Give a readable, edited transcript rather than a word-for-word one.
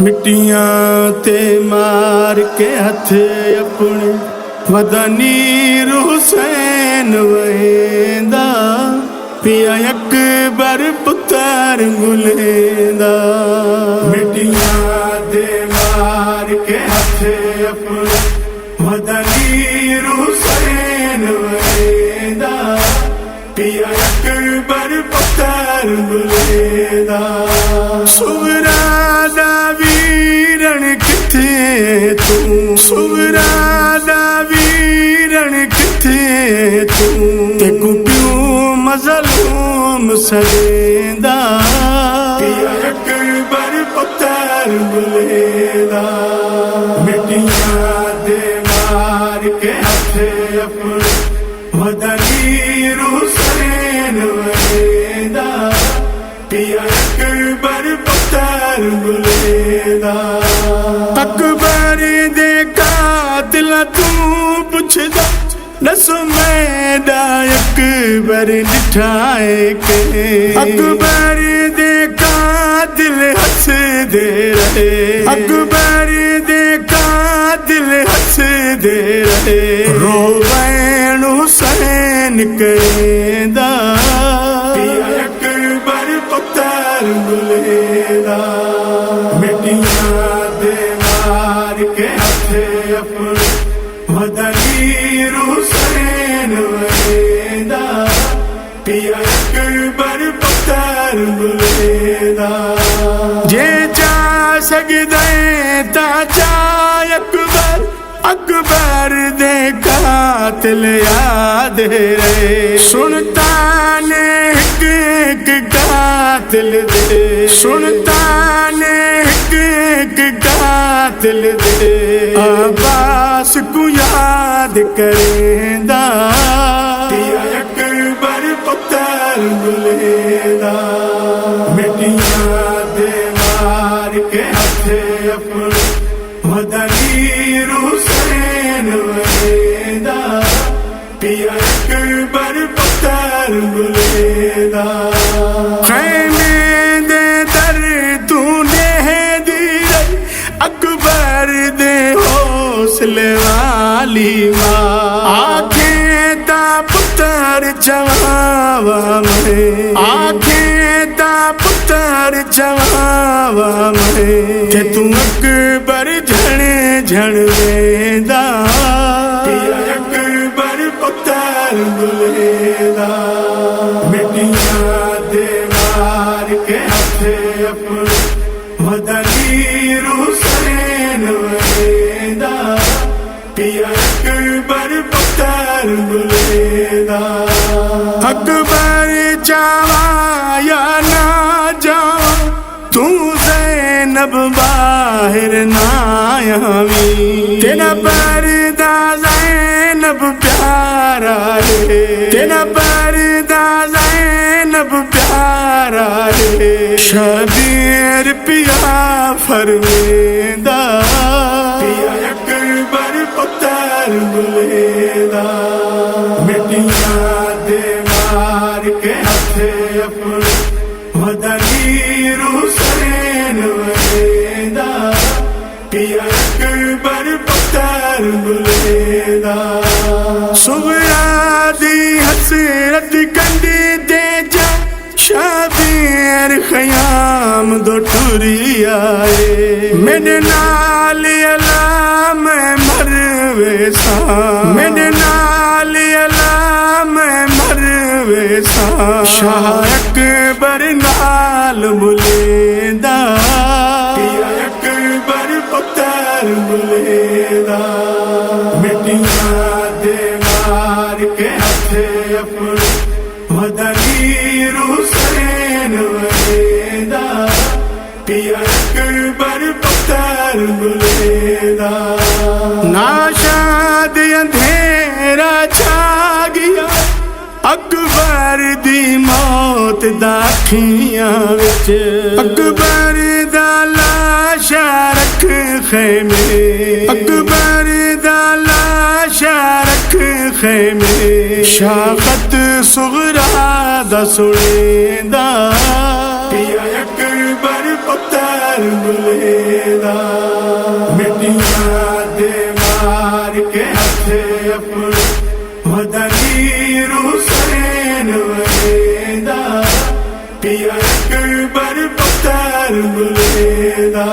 مٹیاں تے مار کے ہتھ اپنے مدنی حسین ویندا پیا اکبر پتر گلیندا مٹیاں تے مار کے ہتھ اپنے مدنی حسین ویندا پیا اکبر پتر گلیندا سورا دا ویرن کتھے تو سورا دا ویرن کتھے تو تیکو پیوں مظلوم سجیندا پیا اکبر پتر گلیندا مٹیاں دے مار کے ہتھ اپنے مدنی حسین ویندا پیا اکبر پتر گلیندا اکبر دے قاتل تو پوچھدا دس میڈا اکبر ڈٹھائے کے اکبر دے قاتل ہنس دے رہے اکبر دے قاتل ہنس دے رہے روین حسین کہندا پیا اکبر پتر گلیندا مٹیاں دے مار کے ہتھ اپنے مدنی حسین ویندا پیا اکبر پتر گلیندا جے چا سگدے تا چا اکبر اکبر دے قاتل یاد رہے سنتا نے ایک قاتل دے سنتا نے ایک قاتل دے عباس کو یاد کریندا پیا اکبر پتر گلیندا مٹیاں دے مار کے ہتھ اپنے مدنی حسین ویندا پیا اکبر پتر گلیندا خیمے دے در تو نے دی اکبر دے حوصلے والی ماں آنکھیں تا پتر چواوا میں آنکھیں تا پتر چواوا میں کہ تو اکبر جھڑ جھڑ ویندا پیا اکبر پتر گلیندا مٹیاں دے مار کے ہتھ اپنے مدنی حسین ویندا پیا اکبر پتر گلیندا اکبر چاوا یا نہ جاوا تو زینب باہر نہ آوی تیرا پردہ زینب پیارا ہے تیرا پردہ زینب پیارا ہے شبیر پیا فرمیندا پیا اکبر پتر گلیندا مٹیاں دے مار کے ہتھ اپنے مدنی حسین ویندا پیا اکبر پتر گلیندا صبح دی حسرت کنڈی دے جا شبیر خیام دو ٹری آئے میرے نال علام مروے سا میرے نال علام مروے سا شاہ اکبر نال بلیندا پیا اکبر پتر گلیندا مٹیاں دے مار کے ہتھ اپنے مدنی حسین ویندا پیا اکبر پتر گلیندا ناشاد اندھیرا چھا گیا اکبر دی موت دا کھیاں وچ اکبر دا لاشا رکھ خیمے اکبر دا لاشا رکھ خیمے شاخت صغرا دا سڑیندا پیا اکبر پتر بلیدا مٹیاں دے مار کے ہاتھ اپنے مدنی حسین ولیدا پیا اکبر پتر بلیدا